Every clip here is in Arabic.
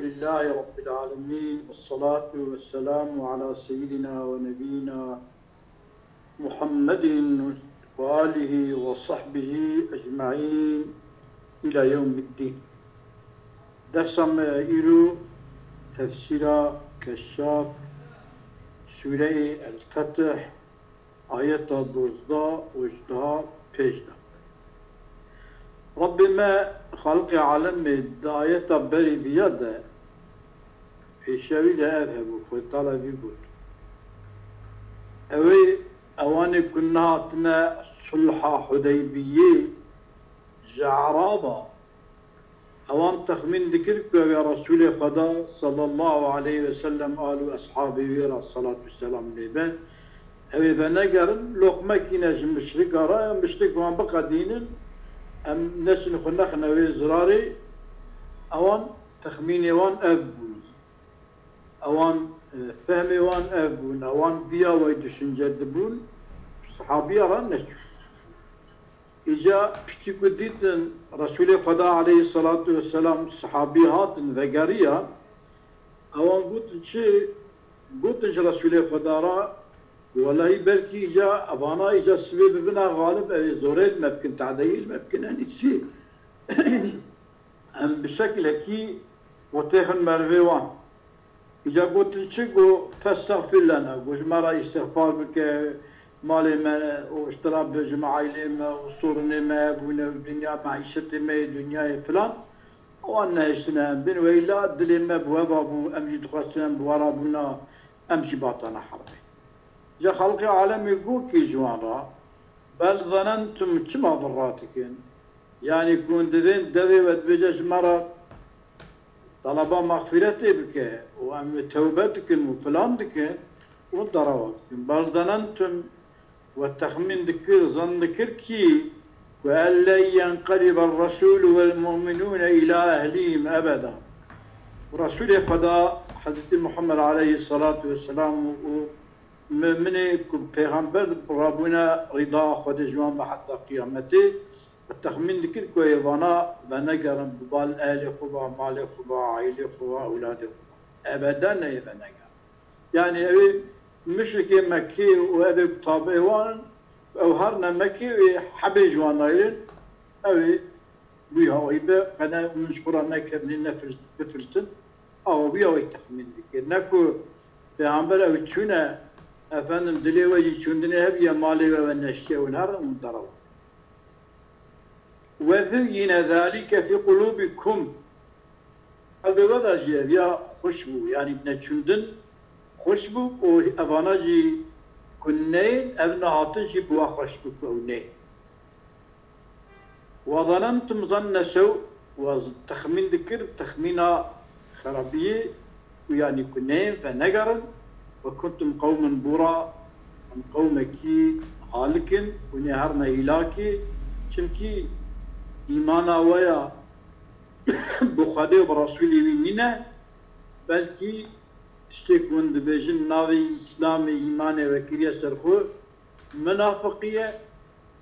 لله رب العالمين والصلاة والسلام على سيدنا ونبينا محمد وآله وصحبه أجمعين إلى يوم الدين. دسم إلو تفسير كشاف سورة الفتح آية 12 و 15. ربما خلق عالم آية بري بيده في شويل أذهب وطلب يقول أواني كنا عطنا صلح حديبية جعرابة أوان تخمين ذكرك يا رسول خدا صلى الله عليه وسلم قالوا أصحابي ويرى الصلاة والسلام لبن أوي بنقر لقمة كيناج مشرق رأي مشرق وان بقى دين أم نسن خناخنا وزراري أوان تخميني وان أبون أوان فهمي وان أبون أوان بيا ويدشن جدبون صحابي ران نشوف إجا بشتي قديت رسول خدا عليه الصلاة والسلام صحابي هاتن ذقاريا أوان قلت رسول خدا را والله بلكي إجا أبانا إجا السبب بنا غالب أي زوريت ما بكن تعديل ما بكن أني تسي أم بشكل هكي وتيخن مرويوان إجا قلت لشيكو فاستغفر لنا قلت مرة استغفار بك مالي ما واشتراب بجماعة ما وصورنا ما أبونا الدنيا معيشتي ما دنيا فلان وأنا إشتنا بين وإلا دلي ما بوابا أبو أمجي دخلتنا بوارابنا أمشي باطنا حربي جا خلق عالم يقول كي جوانا بل ظننتم كما ضراتكن يعني كون دذين دذي ودبجاج مرة طلبا مغفرتي بك وأم توبتكن وفلان دكن والضرواتكن بل ظننتم والتخمين ذكر ظن ذكر كي وأن لن ينقلب الرسول والمؤمنون إلى أهلهم أبدا ورسول خدا حضرت محمد عليه الصلاة والسلام من پیغمبر ربنا رضا خود جوان حتى قيامته والتخمين ذكر كويوانا ونقرن ببال أهل خوبا مال خوبا عائلة خوبا أولاد خوبا أبدا نيبا نقرن يعني أبي مشرك مكي وأبي طابعوان أو هرنا مكي حبي جوان نايلن أبي ويها ويبا أنا مشكورا نكرن نفلتن أو ويها ويتخمين ذكر نكو پیغمبر أبي چونه أفندم دلي وجي شندني هبيا مالي ونشيا ونهر مضروا وزين ذلك في قلوبكم هذا وضع جي يا خشبو يعني ابن شندن خشبو وأبانا جي كنين أبنا هاتن جي بوا خشبو كونين وظننتم ظن سوء وتخمين ذكر تخمينا خرابية ويعني كنين فنقرن وكنتم قوما برا من قومكي هالكن ونهرنا هلاكي چمكي إيمانا ويا بخدي برسولي وينينا بلكي اشتكون دبجن ناوي إسلامي إيماني وكريا سرخو منافقية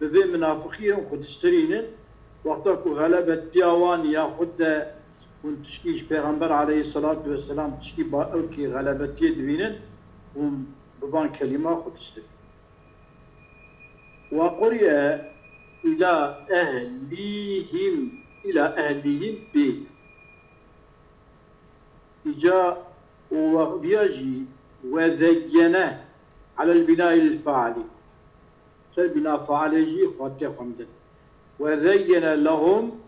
بذي منافقية وخد اشترينن وقتاكو غلبة تياوان يا خد ونتشكيش پیغمبر عليه الصلاة والسلام تشكي باوكي غلبة تيدوينن وبضان كلمة خدشتك وقرئ إلى أهلهم به إجاء وبيجي وذينه على البناء الفاعلي فالبناء فاعلي يجي خاطئ خمدن وذين لهم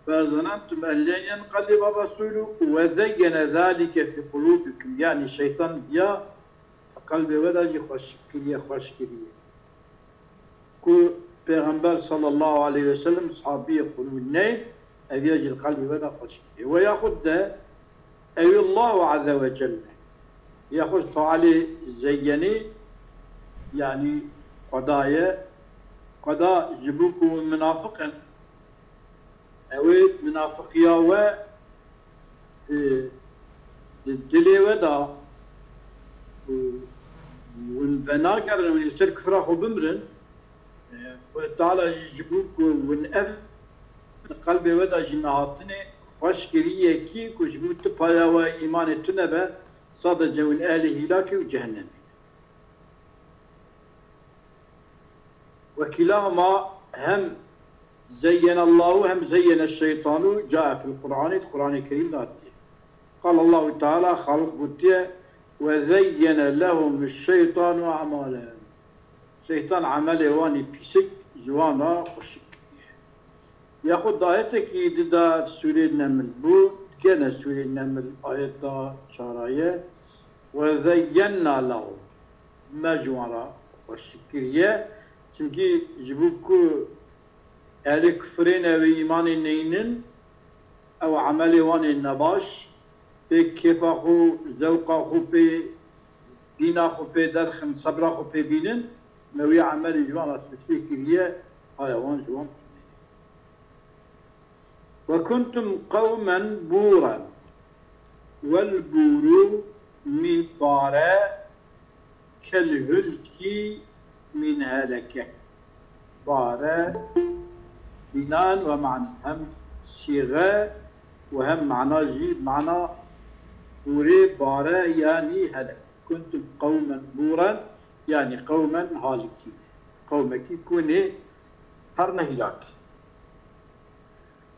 فظننتم أن لن ينقلب الرسول وزين ذلك في قلوبكم يعني الشيطان يا قلب وداجي خوشكرية كو پیغمبر صلى الله عليه وسلم صحابي يقولون نين أذياج القلب ودا خوشكرية ويأخذ ده أي الله عز وجل يأخذ فعلي زيني يعني قضاء جبوك منافقا أويت منافقيا و الدلي ودا ونفناكر من يصير كفراخ وبمرن وتعالى يجيبوك ونقف قلبي ودا جناهاتني واشكريه كي كجبوت بايا وإيمان تنبا صاد جون آل هلاك وجهنم وكلاهما هم زين الله هم زين الشيطان جاء في القرآن الكريم ذاته قال الله تعالى خلق بوتيه وزين لهم الشيطان أعمالهم شيطان عمله واني بيسك جوانا وشك ياخد آياتك يددا سورة النمل بو كان سورة النمل آيات شراية وزينا له مجوارا والشكرية çünkü جبوكو أهل كفرين أو إيمان النينن أو عمل وان النباش بكيفاخو زوقاخو بي ديناخو بي درخن صبراخو بي بينن نوي عمل جوانا الشكرية حيوان جوان وكنتم قوما بورا والبور من بارا كالهلك من هلكة بارا بنان ومعنى هم صيغة وهم معنى جيب معنى بوري بارا يعني هلك كنتم قوما بورا يعني قوما هالكين قومك كوني هرنا هلاك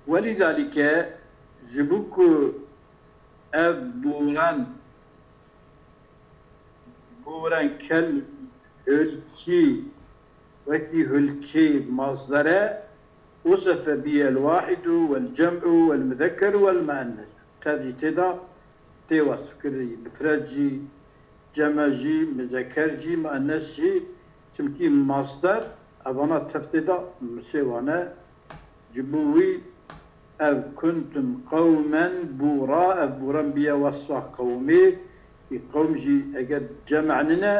ولذلك جبوك أب بوران كل هلكي وكي هلكي مصدره وصف به الواحد والجمع والمذكر والمؤنث هذه تدا توصف كري مفردجي جمعجي مذكرجي مؤنثجي تمكي مصدر أبانا تفتدا مسيوانا جبوي أو كنتم قوما بورا بورا بيا وصف قومي في قوم جي أجد جمعننا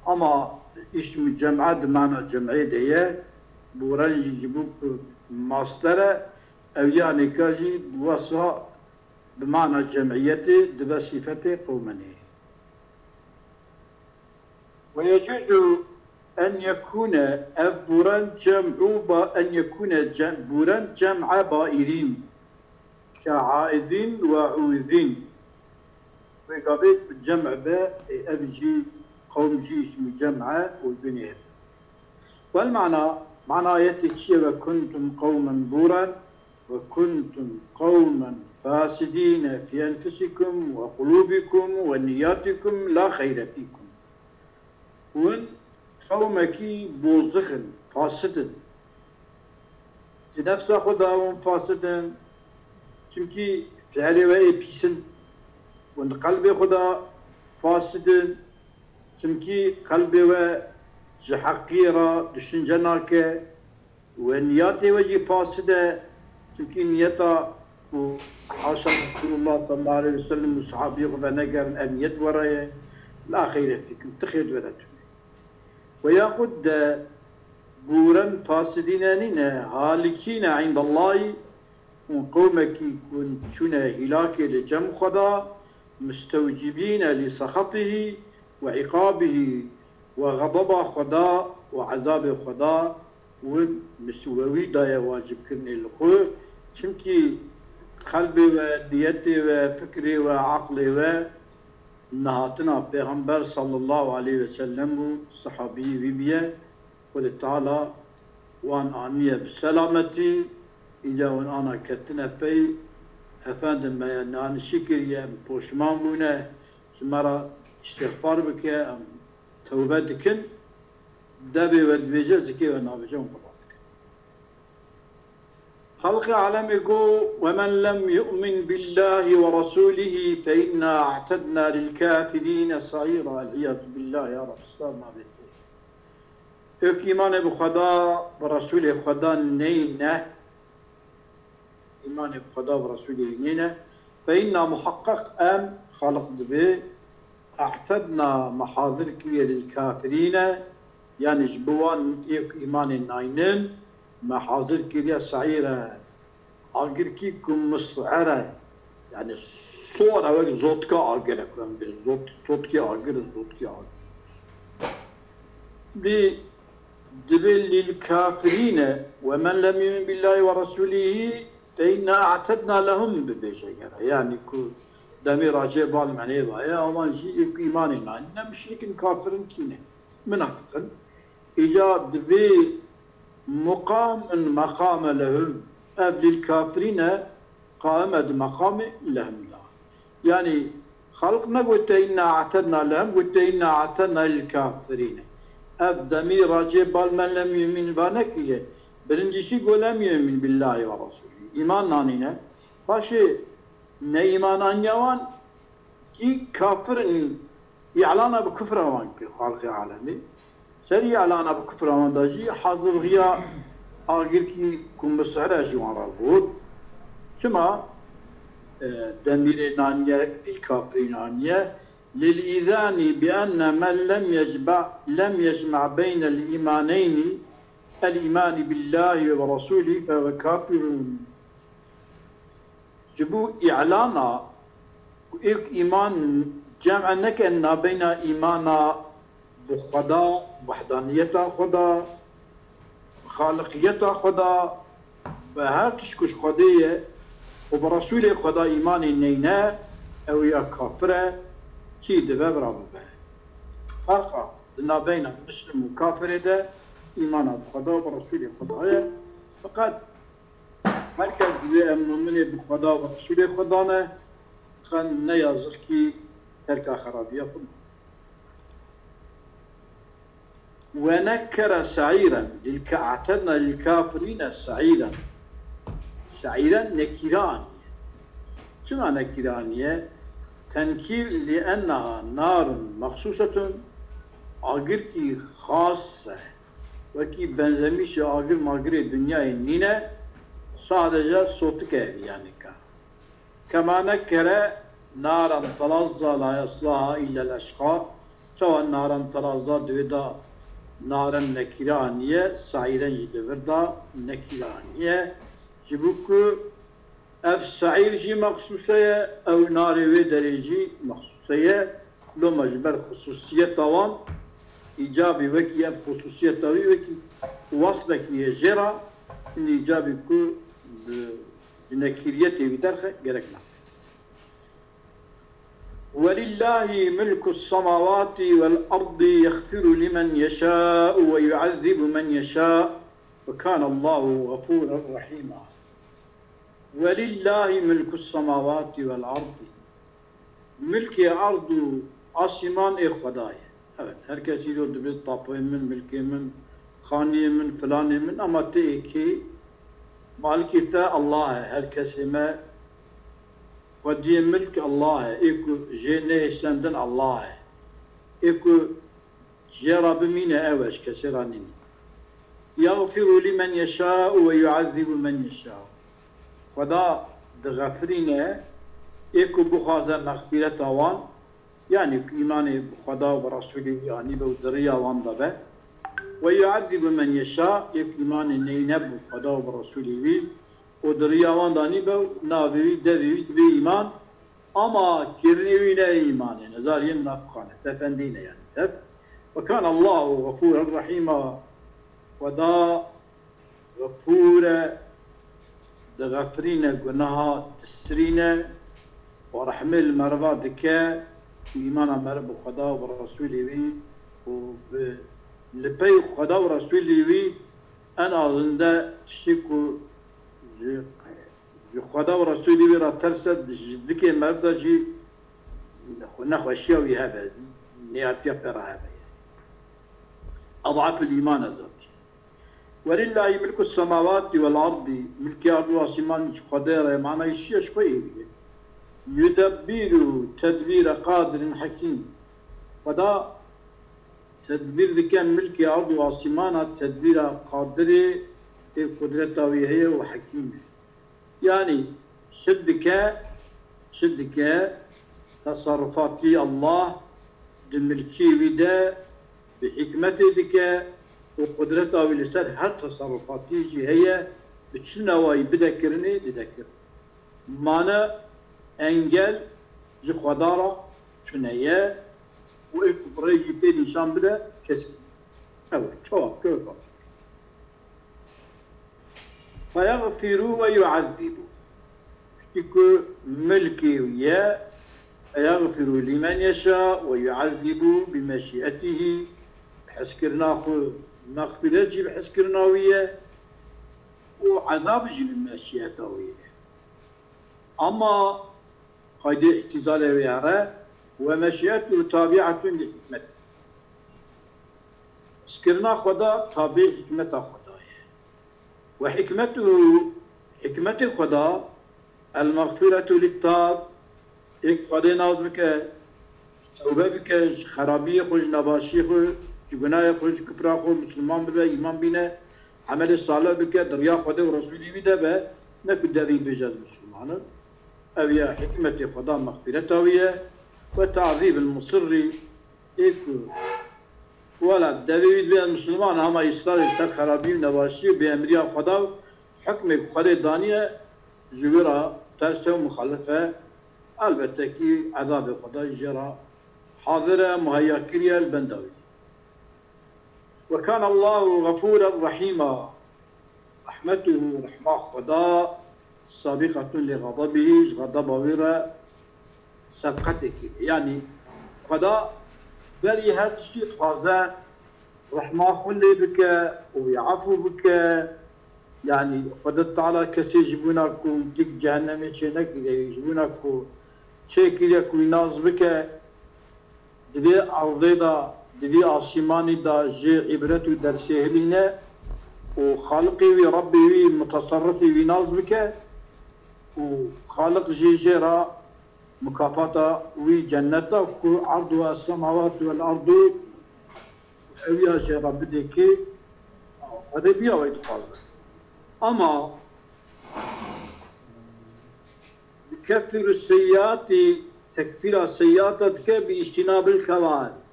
أما اسم جمعة بمعنى جمعية دي بورا يجيبوك مصدر أو يعني كاجي وصف بمعنى جمعيته دبا صفته قومني ويجوز أن يكون بورا أن يكون بورا جمع بائرين كعائذين وعوذين وقابل جمع باء أبجي قوم جي اسم جمعة والبنية والمعنى معنى يتكشي وكنتم قوما بورا وكنتم قوما فاسدين في أنفسكم وقلوبكم ونياتكم لا خير فيكم قومكي بوزخن فاسدن نفس خداهم فاسدن çünkü فعلي ve episin ve kalbi خدا فاسدن çünkü kalbi ve hakira düşüncenake ve niyati ve faside çünkü niyata bu haşa Resulullah sallallahu aleyhi ve sellem sahabi ve negerin emniyet varaya la hayre fikum tıkhid veretun ويأخذ بورا فاسدين هالكين عند الله وقومك كنتنا هلاك لجم خدا مستوجبين لسخطه وعقابه وغضب خدا وعذاب خدا ومسوي دايا واجب كرني الخو شمكي قلبي ونيتي وفكري وعقلي نهاتنا پیغمبر صلى الله عليه وسلم صحابي ويبيه قل تعالى وان آنية بسلامتي إجا وان آنا كتنا في أفندم نان شكرية بوشمان بونه سمرا استغفار بك توبة دكن دبي ودبيجة زكي ونابجون فراتك خلق عالم يقول ومن لم يؤمن بالله ورسوله فإنا اعتدنا للكافرين سعيرا العياذ بالله يا رب استرنا به ök iman bu Xda ve Resulü Xda neyne iman bu Xda ve Resulü neyne fe inna muhakkak em halq dibi اعتدنا محاضر كبير للكافرين يعني جبوان iman naynin محاضر كبير سعيرة أجر كيكم مسعرة يعني صور أول زوتك أجر كم زوتك أجر دبل للكافرين ومن لم يؤمن بالله ورسوله فإنا أعتدنا لهم ببيشجرة يعني كو دمي راجع بالمعنى بايا أما شيء إيماننا إننا مشرك كافر كينه منافق إجا دبي مقام لهم قبل الكافرين قامت مقام لهم لا يعني خلقنا قلت إنا أعتدنا لهم قلت إنا أعتدنا للكافرين أبدمي راجع بالمن لم يؤمن بانكيه birincisi golem yemin billahi ve Resulü. İman nanine. Başı ne iman anyavan ki kafirin i'lana bu küfür avan ki halkı alemi. Seri i'lana bu küfür avan da ji hazır gıya agir ki kumbusara jivarar بود. Kima demir naniye kafirin naniye للإذان بأن من لم يجمع بين الإيمانين الإيمان بالله ورسوله فهو كافر. جبو إعلانا وإيك إيمان جمع نكنا بين إيمانا بخدا وحدانية خدا خالقية خدا بهر تشكش خدية وبرسول خدا إيمان النينا أو يا كافرة كي دباب رابو به فرقا لنا بين مسلم وكافر ده إيمان بخدا ورسول خدا فقط مركز مؤمن بخدا ورسول خدا خان نيازر كي تركا خرابية خدا ونكر سعيرا اعتدنا للكافرين سعيرا نكران شنو نكرانية تنكير لأنها نار مخصوصة أجرتي خاصة وكي بنزميش آگر ماگر دنیای نینه sadece صوتك يعني كما نكر نارا تلظى لا يصلها إلا الأشقى سواء نارا تلظى دودا نارا نكرانية سعيرا يدوردا نكرانية جبوكو اف سعير جي مخصوصية او نار درجي مخصوصية لو مجبر خصوصية طوان إيجابي وكي أب خصوصية طوي وكي وصلك يجرى إن إيجابي كو بنكيريته بدرخة جركنا ولله ملك السماوات والأرض يغفر لمن يشاء ويعذب من يشاء وكان الله غفورا رحيما ولله ملك السماوات والأرض ملك أرض آسمان خداي evet herkes diyordu biz tapıyımın, mülkümün, khaniyemin, filanımın ama ki malikite Allah'a herkesime ve diye mülk Allah'a eku jene senden Allah'a eku Rabbimine eveş kesiranin yağfiru limen yeşâ'u ve yuazzibu men yeşâ'u Khada dğafrine eku bu khaza mağfiret avan yani imanı Khada ve Resulü yani bu dariya avan da be ve yuazzibu men yeşâ ek imanı neyne bu Khada ve Resulü o dariya avan da ni bu navi devi bir iman ama kirniyle imanı nazariye münafıkane tefendine yani hep ve kan Allahu gafurur rahima ve da gafure دغفرين جناها تسرين ورحمة المرضى دكاء إيمان مرب خدا ورسوله وي ولبي خدا ورسوله وي أنا أظن شيكو خدا ورسوله وي رترسد ذكي مرضى جي نخوشيا ويهابا نيابيا برهابا أضعف الإيمان أزال ولله ملك السماوات والأرض ملك أرض واسمان قدير معنى الشيء شوي يدبر تدبير قادر حكيم ودا تدبير ذكاء ملك أرض واسمان تدبير قادر قدرته وهي وحكيم يعني شدك تصرفات الله الملكي ودا بحكمته ذكاء وقدرتها ولسان هر تصرفاتي هي بتشنواي بذكرني تذكر معنى انجل جي خدارة شنية وإكبري بين نشان بدا كسك أول شواب كيف فيغفر ويعذب اشتكو ملكي ويا يغفر لمن يشاء ويعذب بمشيئته بحسكرنا خو مغفرة جي بحسكرنا ويا وعذاب جي بمشيئته ويا أما قد اعتزال ويارا ومشيئته تابعة لحكمته سكرنا خدا تابع حكمة خدا وحكمته حكمة الخدا المغفرة للتاب ایک خدا ناز بکه توبه بکه خرابی خوش نباشی خوش گناه خوش کفر خوش مسلمان ببه ایمان بینه عمل صالح بکه دریا خدا و رسولی بیده به نکو دوی بجاز مسلمانه اویا حکمت خدا مغفرت اویه و تعذیب المصری ایکو ولا دوی بیده مسلمان همه اصرار است خرابی و نباشی و به امری خدا حکم خدا دانیه جویرا ترسه و مخالفه البته کی عذاب خدا جرا حاضر مهيا كريا البندوي وكان الله غفورا رحيما رحمته رحمة خدا سابقة لغضبه غضب ويرا سبقتك يعني خدا بري هر شيء خازن رحمة خلي بك ويعفو بك يعني خدا تعالى كسي يجبونكو ديك جهنم شنك يجبونكو شيء كوي ناز بك دي عرضي دا دي آسماني دا جي عبرتو در سهلينه وخالقي وي ربي وي متصرفي وي ناز بك وخالق جي جيرا مكافاتا وي جنتا كو عرضها السماوات والأرض وحويها جي ربي ديكي هذا بيها ويتخاذ أما كفر السيئات تكفير السيئات باجتناب الكبائر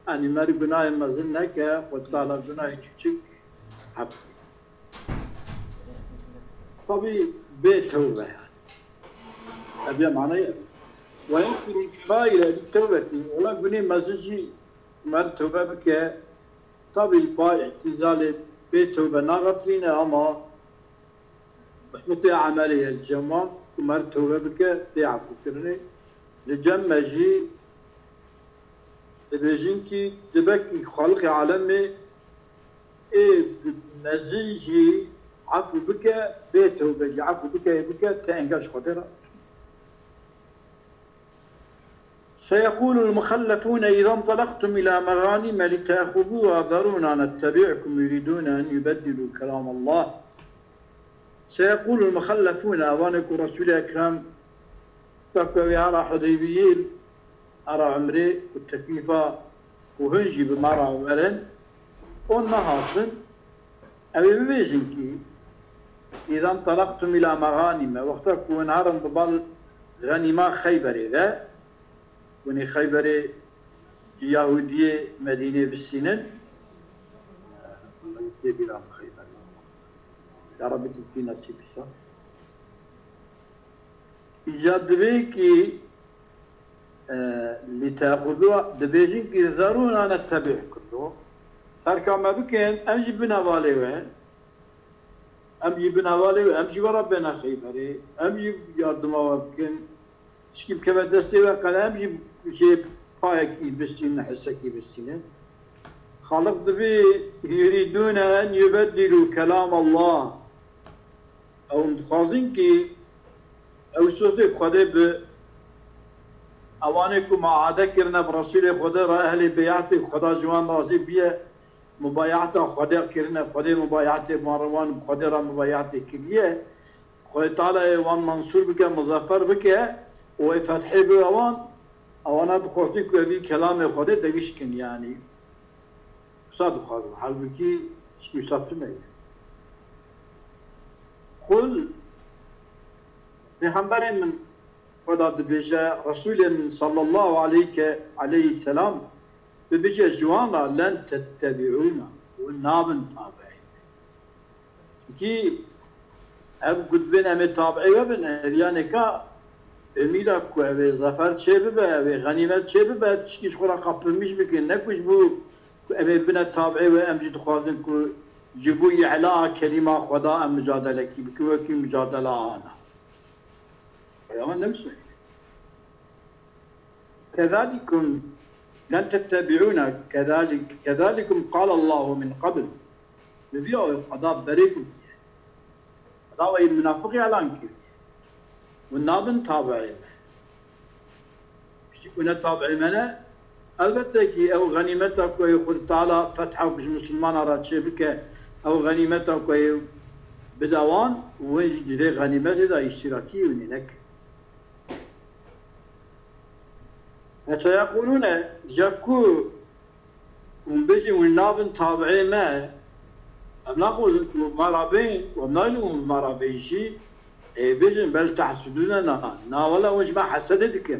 يعني مر گناه مزن که خود تعالی گناه küçük حق طبي بتوبة يعني هذا معناه ويغفر الكبائر بالتوبة ولا گناه مزجي مر توبة بك طبي با اعتزال بتوبة نغفرين أما بحمت عملية الجمال مر توبة بك تعفو كرني لجمجي دبجينكي دبكي خالق عالمي ايه نزيجي عفو بك بتوبة عفو بك تنقاش خدرة سيقول المخلفون إذا انطلقتم إلى مغانم لتأخذوها ذرونا نتبعكم يريدون أن يبدلوا كلام الله سيقول المخلفون أوانك رسول أكرم تقوي على حديبيين أرى عمري والتكليفة وهنجي بمرة أولا والنهاصن أبي ببيجنكي إذا انطلقتم إلى مغانم وقتك ونهارا ببال غنيمة خيبر إذا وني خيبر يهودية مدينة بالسنن يتبيرام خيبر يا رب تبكي نصيب الشر إيجاد بيكي لتأخذوا دبيجين كي ذرونا نتبع كله تركا ما بكين أمجي بنوالي وين أمجي بنوالي وين أمجي وربنا خيبري أمجي يادما بكين شكيب كما دستي وقال أمجي شيء بايكي بستين حسكي بستين خالق دبي يريدون أن يبدلوا كلام الله أو متخاذين كي أو سوزي خده اوانه کو معاده کرنه برسول خدا را اهل بیعت خدا جوان راضی بیه مبایعت خدا کرنه خدا مبایعت مروان خدا را مبایعت کلیه خدا تعالی وان منصور بکه مظفر بکه و فتحی به اوانا بخواستی که بی کلام خدا دگیش کن یعنی صاد خدا حلبکی شکی صفت میگه قل پیغمبر من خدا دبیجه رسول صلى الله عليه السلام دبیجه جوانا لن تتبعونا والنابن تابعين کی اب قد بین امی تابعی و بین يعني كا امیدا کو اوی ظفر چه ببه اوی غنیمت چه ببه تشکیش خورا قبلمیش بکن نکوش بو اوی بین تابعی و امجی دخوازن کو جبو إعلاء كلمة خدا مجادلة كي بكوكي مجادلة أنا أيضا نمسك كذلكم لن تتبعون كذلكم قال الله من قبل بذيو القضاء بريكم قضاء المنافق إعلان كي والنابن تابعين كنا تابعين منا البته كي او غنيمتك ويقول تعالى فتحه بش مسلمان راد شبكه او غنيمتك وي بدوان ويجري غنيمته دا اشتراكي ونك سيقولون جاكو ونبجي والنابن تابعين ما نقول مرابين ونالو مرابين شيء بيجن بل تحسدوننا نا ولا وجمع حسدتكم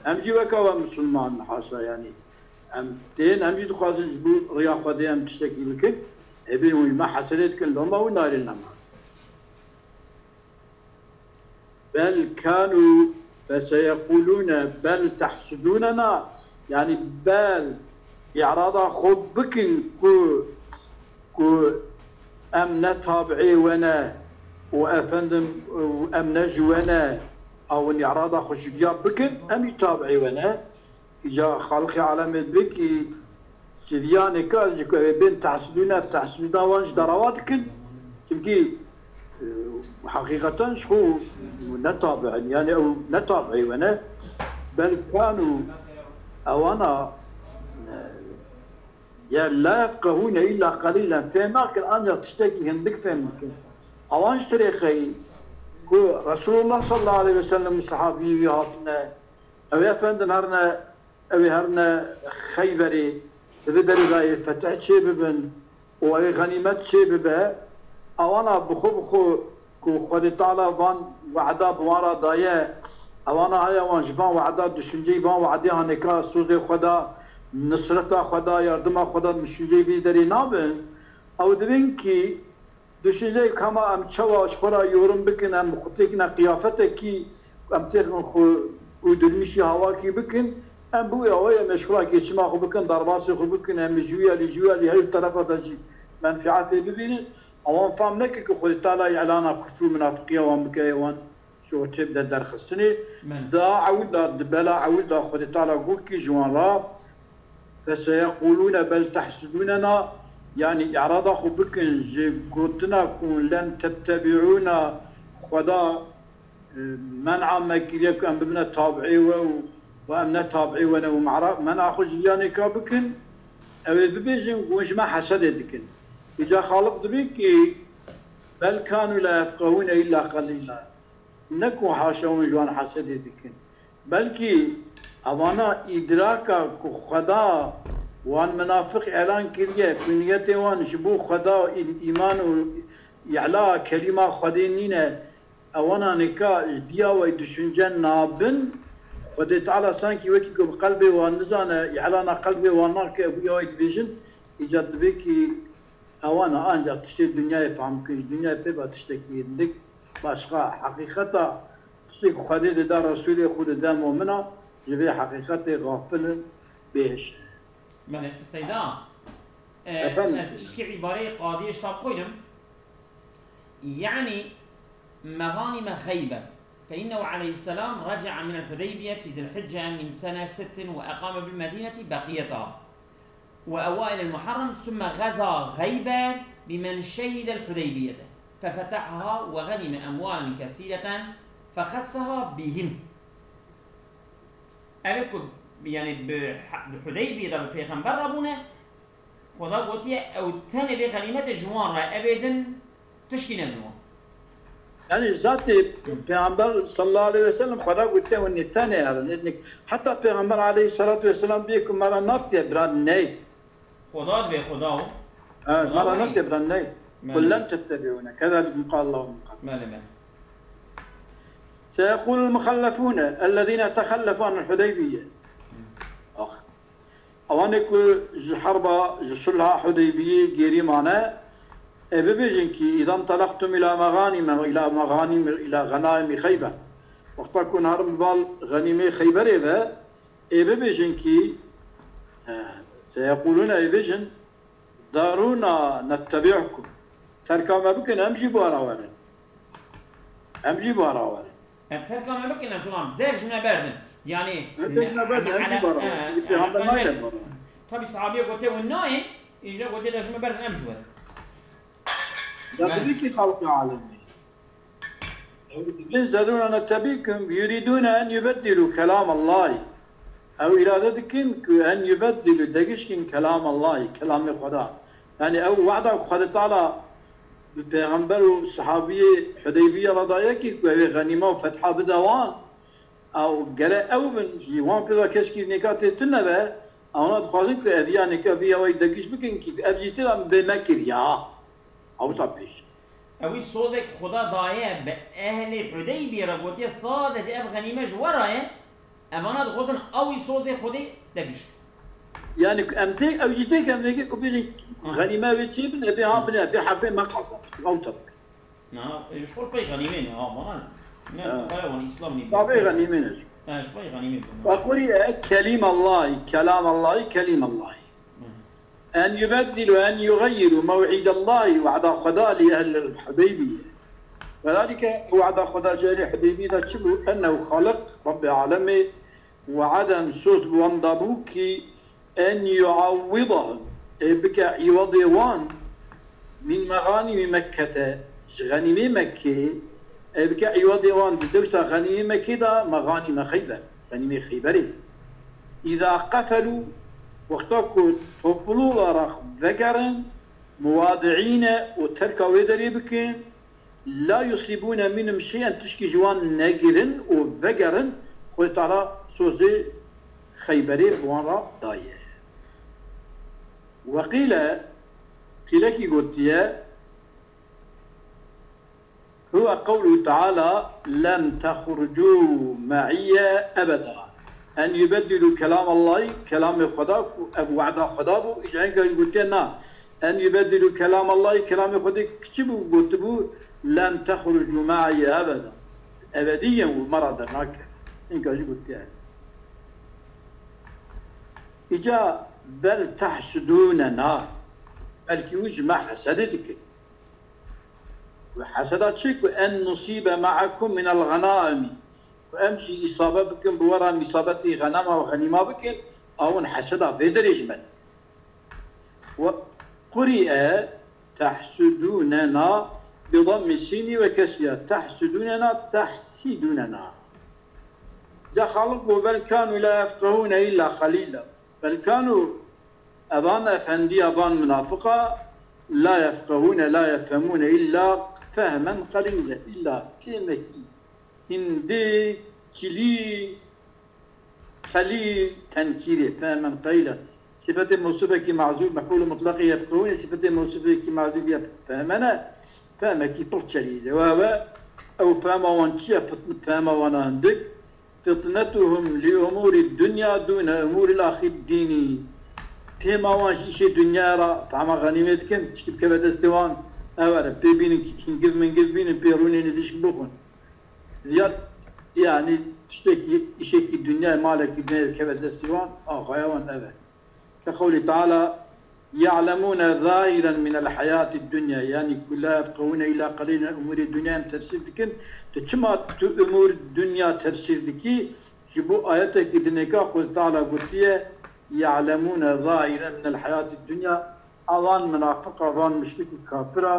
امجي وكا مسلمان حاسه يعني ام تين امجي تخازن جبو ريا خدي ام تشتكي لكن ابن وما حسدتكم لما ونار النما بل كانوا فسيقولون بل تحسدوننا يعني بل إعراضا خب بكن كو أم نتابعي ونا وأفندم وأم نجوانا أو إن إعراضا خش جياب بكن أم يتابعي ونا إجا خالقي علامة بكي سيدياني كاز بين تحسدونا وانش درواتكن تمكي حقيقة شو نتابع يعني أو نتابعي ونا بل كانوا أوانا يا لا يفقهون إلا قليلا فما كان أنا تشتكي هندك فهمك أوان شريخي رسول الله صلى الله عليه وسلم الصحابي هاتنا أو يفند هرنا خيبري بدري غاية فتح شبابن وأي غنيمة شبابه أوانا بخو خود تعالى بان وعدا بوارا دايا أوانا هيا وان جبان وعدا دشنجي بان وعدي هنكا سوزي خدا نصرتا خدا يردما خدا مشجي بي دري نابن او دبين كي دشجي كما ام چوا اشخرا يورم بكن ام خطيكنا قيافته كي ام تخن خو ودرمشي هوا كي بكن ام بو يا مشخرا كي شما خو بكن ضربات خو بكن ام جويا لي هاي الطرفه تجي منفعات ببين او فهم لك كي خو تعالى اعلان كفر منافقيه وام بكيوان شو تبدا درخ السنه دا عود بلا عود خو تعالى قول كي جوان را فسيقولون بل تحسدوننا يعني إعراض أخو بكن قلتنا كون لن تتبعونا خدا منع مكيليك أم بمنا تابعي وأمنا تابعي ومعرا منع أخو جياني كابكن أو ببيجن وش ما حسدتكن إذا خالق دبيكي بل كانوا لا يفقهون إلا قليلا نكو حاشون جوان حسدتكن بلكي أوانا إدراكا خدا وان منافق إعلان كريه كنيته وان جبو خدا إيمان وإعلاء كلمة خدينينا أوانا نكا جديا ويدشنجان نابن خدا تعالى سانكي وكيكو بقلبي وان نزانا إعلانا قلبي وان كأبويا ويدبيجن إجاد بيكي أوانا أنجا تشتي الدنيا يفهم كي الدنيا تبا تشتكي لك باشقا حقيقة تشتكي خدا دا رسولي خدا دا مؤمنة جبي حقيقتي غافل بيش. من السيدان تشكي عبارة قاضي اشتاب قيلم يعني مغانم خيبة فإنه عليه السلام رجع من الحديبية في ذي الحجة من سنة 6 وأقام بالمدينة بقيتها وأوائل المحرم ثم غزا غيبة بمن شهد الحديبية ففتحها وغنم أموالا كثيرة فخصها بهم أبكر يعني بحديبية ده بيغمبر ربنا خدا قوتي أو تاني بغنيمة جوان را أبدا تشكي ندوه يعني ذاتي بيغمبر صلى الله عليه وسلم خدا قوتي واني تاني حتى بيغمبر عليه الصلاة والسلام بيكم مرة نبتي براد ناي خدا بي خداو مرة نبتي براد ناي قل لن تتبعونا كذلك قال الله من قبل ماذا سيقول المخلفون الذين تخلفوا عن الحديبية أوانك حرب جسلها حديبية جيري معنا ببيجنكي إذا انطلقتم إلى مغانم إلى غنائم خيبة وقت كون هرم بال غنيمة خيبر إذا ببيجنكي سيقولون ببيجن دارونا نتبعكم تركا ما بكن أمشي بوراورن أمشي بوراورن تركا ما بكن أنتم ديرش من بردن يعني على طبي صحابي قلت والناي إجا قلت ديرش من بردن أمشوا لكن ذيك خلق عالمي ينزلون نتبيكم يريدون أن يبدلوا كلام الله أو إرادتكم أن يبدلوا دقشكم كلام الله كلام خدا يعني أو وعدك خدا تعالى بيغمبر الصحابية حديبية رضايك غنيمة وفتحة بدوان أو قراء أو من جيوان كذا كشكي نكات تنبه أنا تخازن كأذية نكافية ويدقش بكن كي أذية تلا بمكر يا أو صبيش اوی سوزك خدا دایه به اهل حدیبیه را گوتی صادق اب غنیمه جورایه امانات غوزن اوی سوز خودی دقیش يعني أمتى أو جيتك أمتى كبير غنيمة وشيء من أبي ها من أبي حبة ما قصر أو صبر نعم شو بقي غنيمين ما قالوا الإسلام نبي طبيعي غنيمين شو بقي غنيمين أقول كلام الله كلام الله كلام الله أن يبدلوا أن يغيروا موعد الله وعد خدا لأهل الحديبية وذلك وعد خدا جاري حديبية تشبه أنه خلق رب العالمين وعدم سوس واندابوك أن يعوضهم بك عوضوان من مغانم مكة غنيمة مكة بك عوضوان بدوسة غنيمة مكة مغانم خيبر غنيمة خيبري إذا قتلوا وقتاكو توبلو راح ذكرن مواضعين وتركوا ودري بكين لا يصيبون منهم شيئا تشكي جوان ناقرن وذكرن قلت على سوزي خيبري بوان دايه وقيل كي قلت هو قوله تعالى لن تخرجوا معي أبدا أن يبدلوا كلام الله كلام خدا وعد خدا إجعان قلت لنا أن يبدلوا كلام الله كلام خدا كتبوا قلتبوا لن تخرجوا معي أبدا أبديا ومرضا هكذا إنك قلت إجا بل تحسدوننا بل كيوج ما حسدتك وحسدت شك أن نصيب معكم من الغنائم وأمشي إصابة بكم بورا إصابتي غنمة وغنيمة بكم أو حسدها في درجمة وقرئ تحسدوننا بضم السين وكسرها تحسدوننا تحسدوننا دخلوا بل كانوا لا يفقهون إلا قليلا بل كانوا أظن أفندي أظن منافقة لا يفقهون لا يفهمون إلا فهما قليلا إلا كلمة هندي كلي خليل تنكيري فهما قليلا صفة موصوفة كي معزوب مفعول مطلق يفقهون صفة موصوفة كي معزوب يفهمنا فهما كي طرشلي وهو أو فهما وانشي فهما ونهندك فطنتهم لأمور الدنيا دون أمور الآخر الديني فيما وانش إشي الدنيا را طعما غنيمتكم تشكب كبت السوان أولا بيبينك كنقف من قفبين بيروني نديش بخون زياد يعني تشتكي إشي الدنيا مالك الدنيا كبت السوان غيوان أولا كقول تعالى يعلمون ظاهرا من الحياة الدنيا يعني كلها يفقهون إلى قليلا أمور الدنيا تفسير دكين تشما أمور الدنيا تفسير دكي جبوا آياتك دنيكا قل تعالى قلتية يعلمون ظاهرا من الحياة الدنيا أظن منافقة أظن مشرك كافرة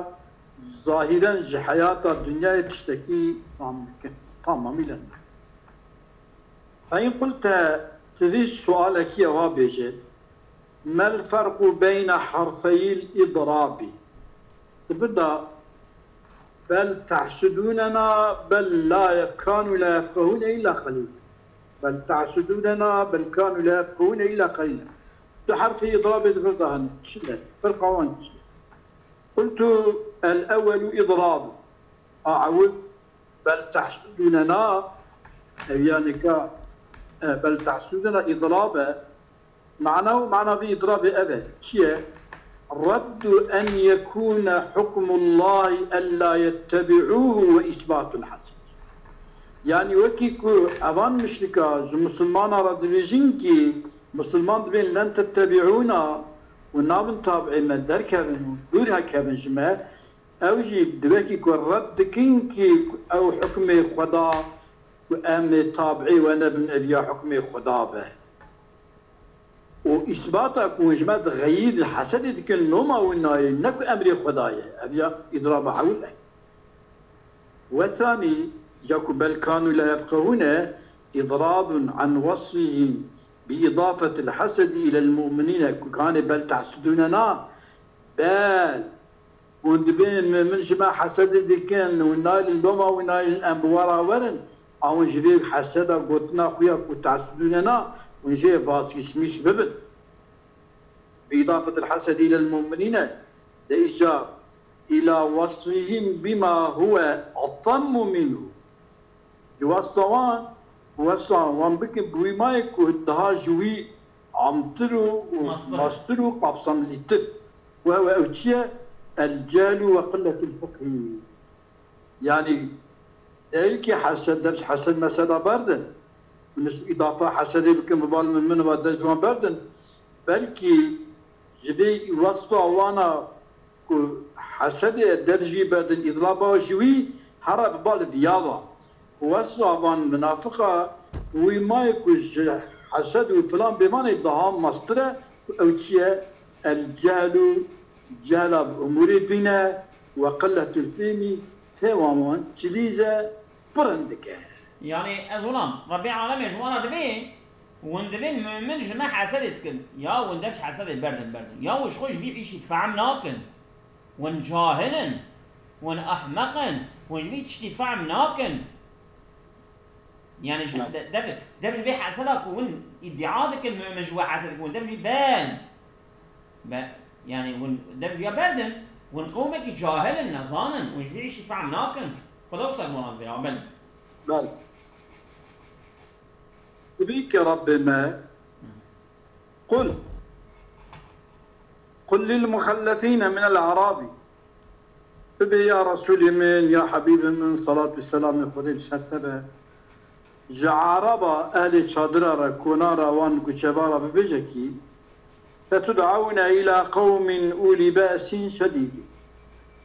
ظاهرا حياة الدنيا تشتكي تماما لنا فإن قلت تذيش سؤالك يا وابيجي ما الفرق بين حرفي الإضراب تبدأ بل تحسدوننا بل كانوا لا يفقهون إلا قليلا بل تحسدوننا بل كانوا لا يفقهون إلا قليلا بحرف إضراب تبدأ شلة فرق وانت قلت الأول إضراب أعود بل تحسدوننا يعني بل تحسدوننا إضرابا معنى في إضراب أبد شيء رد أن يكون حكم الله ألا يتبعوه وإثبات الحسد يعني وكيكو أبان مشركة مسلمان ردويجينكي مسلمان دبين لن تتبعونا ونابن تابعي من در كابن دورها كابن جماع او جي دبكي كرد كينكي او حكم خدا وام طابعي وانا بن ابي حكم خدا به واثباتك وجماد غير الحسد كل نوما والناي نك امر خدايا ابي اضراب حول والثاني ياكو بل كانوا لا يفقهون اضراب عن وصفهم باضافه الحسد الى المؤمنين كان بل تحسدوننا بل وندبين من جماعة حسد دكان ونايل الدوما ونايل الأنبوارا ورن أو نجري حسد قلتنا خوياك وتعسدوننا ونجي باسي سميش ببن بإضافة الحسد إلى المؤمنين لإجاب إلى وصفهم بما هو أطم منه يوصوان وصوان بك بويمايك وهدهاجوي عمترو ومسترو قبصا لتب وهو أوتيا الجهل وقلة الفقه يعني ايكي حسد درس حسد مسألة بردن إضافة حسد بكم ببال من ودا جوان بردن بلكي جدي وصفة وانا حسد درجي بردن إضرابة وجوي هرب بال دياضة وصفة وان منافقة وما يكون حسد وفلان بمان الضهام مصدره أوتيا الجهل جهل بأمور الدنيا وقلة الفهم تماما تليزة برندك يعني أظلم ربي عالم يجوانا دبين وندبين من جماعة حسدتكن يا وندفش حسد بردن يا وش خوش بيعيش فعم ناكن ونجاهلن ونأحمقن ونجبي تشتي فعم ناكن يعني دبش بي حسدك ون ادعادك المجوع حسدك ون دبش بان يعني ودبش بي بردن ونقومك جاهل نظانا وش بيعيش فعم ناكن خدا وصل مراد بها بل بيك رب ما قل للمخلفين من الأعراب ابي يا رسول من يا حبيب من صلاة والسلام من خديل شتبه جعربا أهل شادرة كونارا وان كشبارا ببجكي فتدعون إلى قوم أولي بأس شديد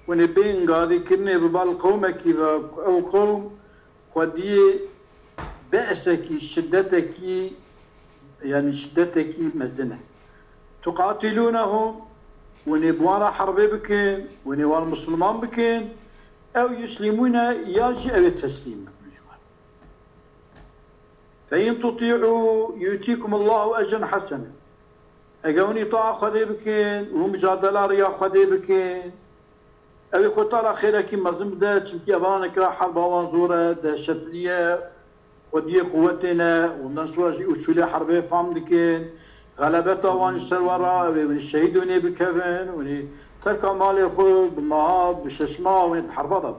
ونبين قاضي كني ببال قومك أو قوم ودي بأسك شدتك يعني شدتك مزنة تقاتلونهم ونبوانا حرب بكين ونوان مسلمان بكين أو يسلمون ياجي أو التسليم فإن تطيعوا يؤتيكم الله أجرا حسنا أجوني طاعة خدي بكين ومجادلة ريا خدي بكين أبي خطارة خيرك مزمدة تمكي أبانك حرب وانزورة دهشتلية ودي قوتنا وننسواجي أسولي حربية فهم بكين غلبتها وانشتر وراء ونشهد وني بكفن وني ترك مالي خود بالنهار بششما وني تحربضها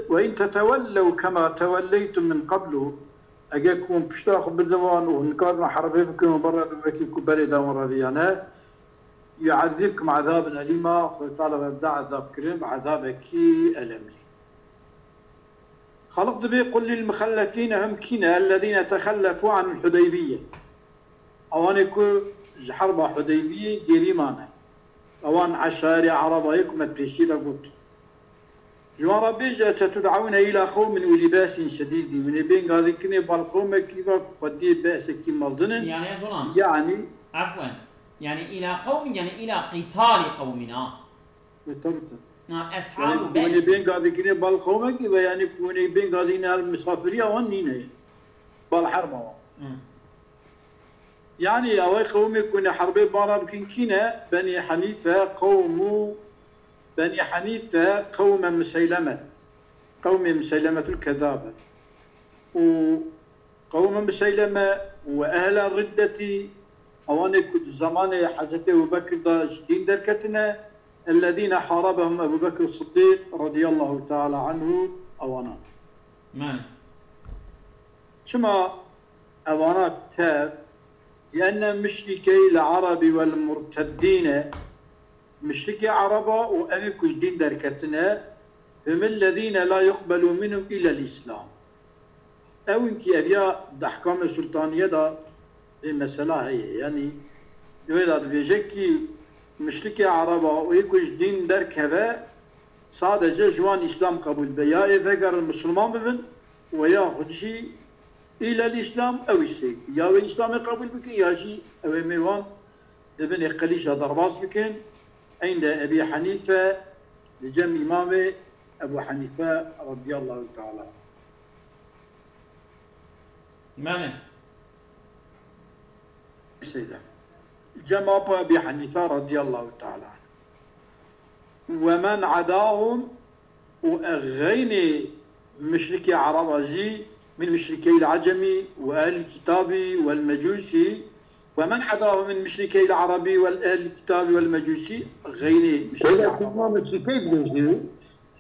وإن تتولوا كما توليتم من قبل أجاكم بشتاق بالزوان ونكارنا حربي بكم وبرا بكي كبري دام رضيانا يعذبكم عذابا أليما وطالب أبدأ عذاب كريم عذابك ألمي خلقت بي قل للمخلفين هم كنا الذين تخلفوا عن الحديبية أوان يكون حرب حديبية جريمانا أوان عشاري عربايكم التشير قلت جوان ربي ستدعون إلى قوم أولي بأس شديد من بين هذه كني بالقوم كيف قدي بأس كي مالظنن يعني يا ظلام يعني عفوا يعني إلى قوم يعني إلى قتال قومنا بالضبط أصحاب يعني بأس من بين هذه كني بالقوم كيف يعني كوني بين هذه نار المسافرية وانينا بالحرب يعني أوي قوم يكون حربي بارا بكين كنا بني حنيفة بني حنيفة قوم مسيلمة الكذابة وقوم مسيلمة وأهل الردة أوان كنت زمان حضرت أبو بكر دين دركتنا الذين حاربهم أبو بكر الصديق رضي الله تعالى عنه أوانا شما أوانات تاب لأن مشركي العرب والمرتدين مشركي عربا وأبيكو دين دركتنا هم الذين لا يقبل منهم إلا الإسلام أو إنكي أبيا دحكام السلطانية دا المسألة هي يعني يقول هذا بيجيكي مشركي عربا ويكوش دين درك هذا صادجة جوان إسلام قبول بيا إذا المسلمان ببن وياخذ شيء إلى الإسلام أو الشيء يا الإسلام قبول بك يا شيء أو ميوان ابن قليشة ضرباس بكن عند أبي حنيفة لجم إمامه أبو حنيفة رضي الله تعالى من؟ سيدة جمع أبي حنيفة رضي الله تعالى ومن عداهم وأغيني مشركي عربجي من مشركي العجمي وأهل الكتاب والمجوسي ومن عداهم من مشركي العربي والأهل الكتاب والمجوسي غيري مشركي تمام مشركي بلجي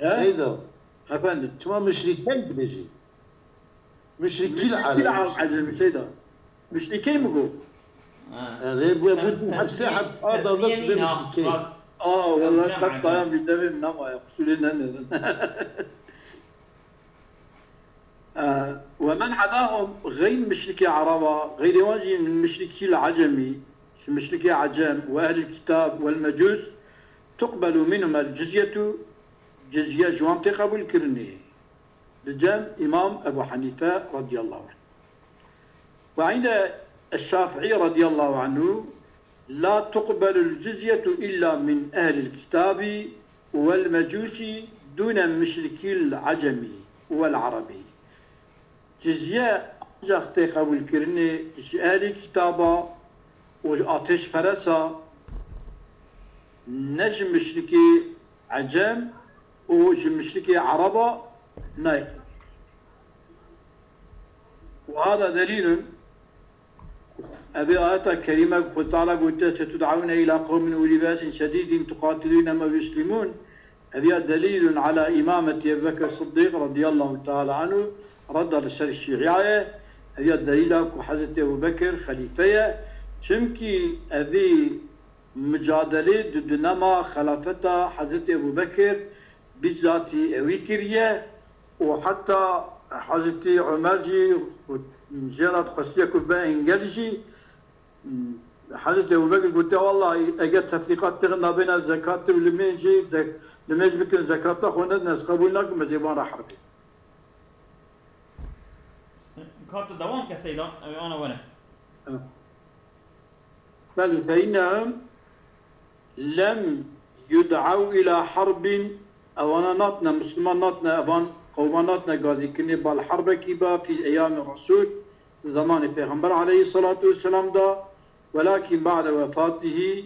هيدا أفندم تمام مشركي بلجي مشركي العرب سيدا مشركي مقول غيب ويبود حبسي حب دولت مشركي والله قد طيام بالدم نما يقصدون ومن عداهم غير مشركي عربا غير واجي من مشركي العجمي مشركي عجم وأهل الكتاب والمجوس تقبل منهم الجزية جزية جوان تقبل كرني لجام إمام أبو حنيفة رضي الله عنه وعند الشافعي رضي الله عنه لا تقبل الجزية إلا من أهل الكتاب والمجوس دون مشركي العجمي والعربي جزية جاختي قبول كرني أهل الكتاب وآتش فرسا نجم مشركي عجم وجم مشركي عربة نايك وهذا دليل أبي آية كريمة قل تعالى قلت ستدعون إلى قوم أولي بأس شديد تقاتلون ما يسلمون هذا دليل على إمامة أبي بكر الصديق رضي الله تعالى عنه رد للشر الشيعية هذا دليل وحضرت أبو بكر خليفية شمكي هذه مجادلة ضد نما خلافة حضرت أبو بكر بالذات ويكرية وحتى حضرت عمر جي جلت قصية كبا إنجليزي حضرت أبو بكر قلت والله أجت تفريقات تغنى بين الزكاة والميجي لميج بكر زكاة خونا الناس قبولناك مزيبان راح حربي كانت الدوام كسيدة أنا وأنا بل فإنهم لم يدعوا إلى حرب أو أنا ناتنا مسلمان ناتنا أبان قوماناتنا قاضي كني بالحرب كيبا في أيام الرسول زمان پیغمبر عليه الصلاة والسلام دا ولكن بعد وفاته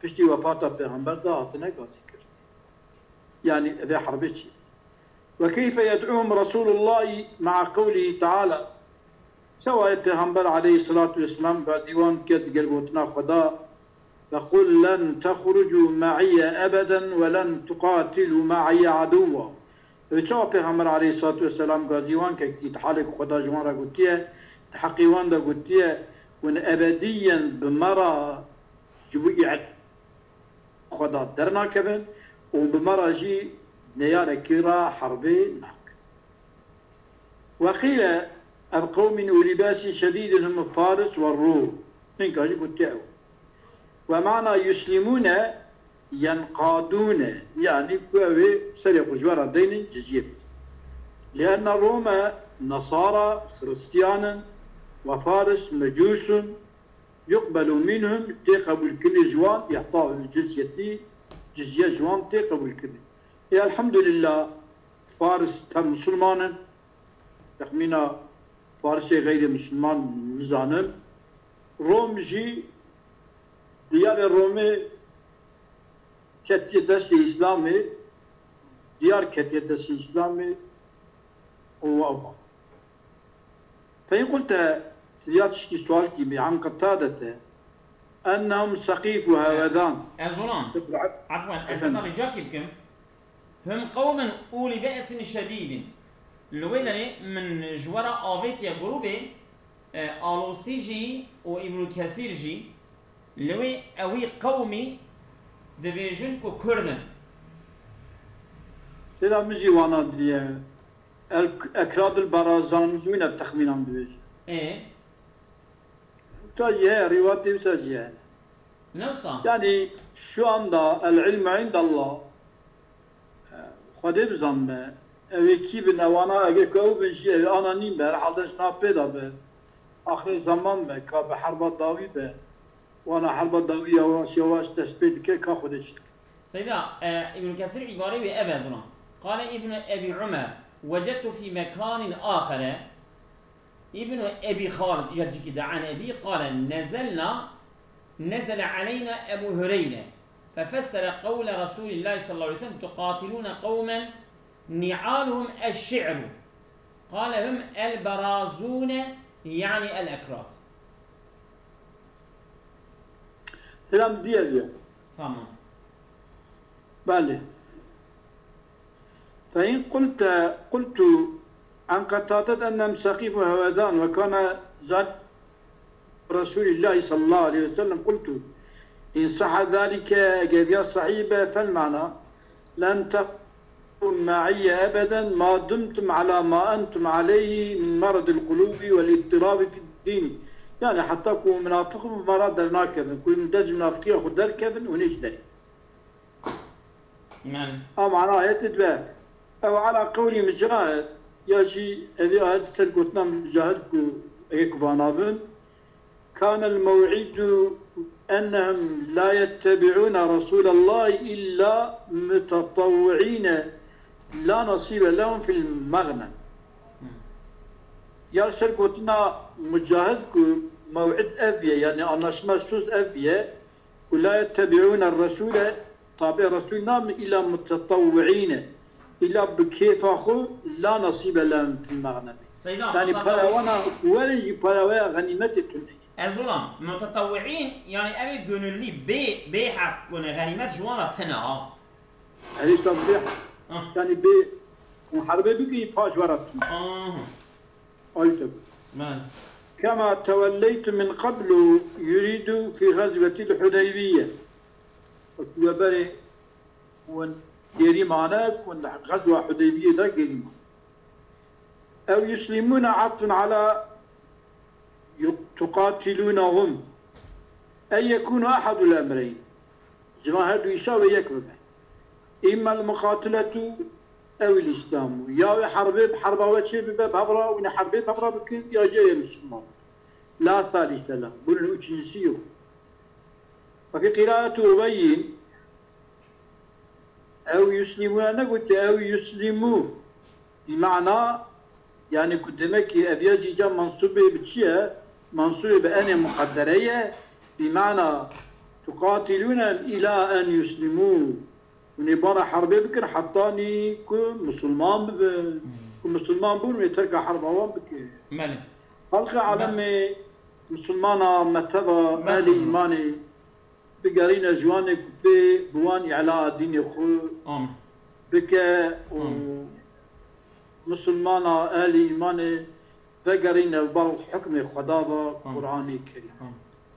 فشتي وفاته پیغمبر دا هاتنا قاضي كر يعني ذي حربتي وكيف يدعوهم رسول الله مع قوله تعالى سواء پیغمبر عليه الصلاة والسلام بديوان كد قلبوتنا خدا فقل لن تخرجوا معي أبدا ولن تقاتلوا معي عدوا وچا پیغمبر علیه الصلاة والسلام قاضیوان که کی حالک خدا جوان را گوتیه حقیوان دا گوتیه ون ابدیا بمرا جبوی خدا درنا کبن و بمرا جی نيار كرا حربي ناك وقيل القوم أولي باس شديد هم فارس والروم من كاجي قلت ومعنى يسلمون ينقادون يعني كوي سرقوا جوار الدين جزية لأن الروم نصارى خريستيانا وفارس مجوس يقبل منهم تقبل كل جوان يعطوا الجزية جزية جوان تقبل كل يا الحمد لله فارس تم مسلمانا تخمينا فارسي غير مسلمان مزانم روم جي ديار الرومي كتية دسي إسلامي ديار كتية دسي إسلامي هو أبا فإن قلت زيادة سؤال كيمي عن قتادة أنهم سقيف وهذان أزولان عفوا البطل جاكي بكم هم قوم أولي بأس شديد لويلري من جوارا آبيت جروبي آلوسي جي وابن كثير جي لوي أوي قومي دبيجن كو كردن سلام مجي وانا دي الأكراد البرازان من التخمين عم بيجي إيه تاجي هي روايتي وساجي نوصا يعني şu anda العلم عند الله خدي بزنمه evki bin evana eğer kavun şey anonim be halde şnape da be ahir zaman be ka be harba davi be وانا harba davi yavaş yavaş tespit ke ka خودش سيدا ابن كثير عبارة بأبدنا قال ابن أبي عمر وجدت في مكان آخر ابن أبي خالد يجيك عن أبي قال نزل علينا أبو هريرة ففسر قول رسول الله صلى الله عليه وسلم تقاتلون قوما نعالهم الشعر قال هم البرازون يعني الأكراد selam diye تمام بله فإن قلت عن قتادة أنهم سقيف هودان وكان زاد رسول الله صلى الله عليه وسلم قلت إن صح ذلك جديا صحيبة فالمعنى لن تكون معي أبدا ما دمتم على ما أنتم عليه من مرض القلوب والاضطراب في الدين يعني حتى كون منافق مرض درناكبن كون مدج منافقية خد دركبن ونيش دري نعم أو معناه يتدبع أو على قولي مجاهد يجي أذي أهد سلقتنا مجاهدكو إيكوانابن كان الموعد أنهم لا يتبعون رسول الله إلا متطوعين لا نصيب لهم في المغنم يا سلقتنا مجاهدكو موعد أبيه يعني أنشما سوز أبيه ولا يتبعون الرسول طابع رسولنا إلى متطوعين إلى بكيف أخو لا نصيب لهم في المغنم يعني بلاوانا ولي بلاوانا غنيمة التنين أزولان متطوعين يعني أبي جنولي بي حق كون غنيمات جوانا تنها هذه تصبيح يعني بي محاربة بكي فاش ورد قلت كما توليت من قبل يريد في غزوة الحديبية وبري وديري معناك غزوة حديبية ده قريب أو يسلمون عطفا على تقاتلونهم أن يكون أحد الأمرين جماعة هذا يساوي يكبر إما المقاتلة أو الإسلام يا حربي بحربة وشي بباب هبرة وإن حربي بهبرة بكين يا جاي المسلمان لا ثالث له بلو تنسيو وفي قراءة أبين أو يسلمون أنا قلت أو يسلموا بمعنى يعني قدامك أبياجي جا منصوبة بتشيها منصوبة بأن مقدرية بمعنى تقاتلون إلى أن يسلموا ونبارة حربي بكر حطاني كمسلمان كمسلمان بون ويترك حرب عوام بكر مالي خلق عالمي مسلمانا متبا مالي إيماني بقارين جوانك بوان إعلاء دين خو بكا مسلمانا آل إيماني بقارين البر حكم خدابة قرآني كريم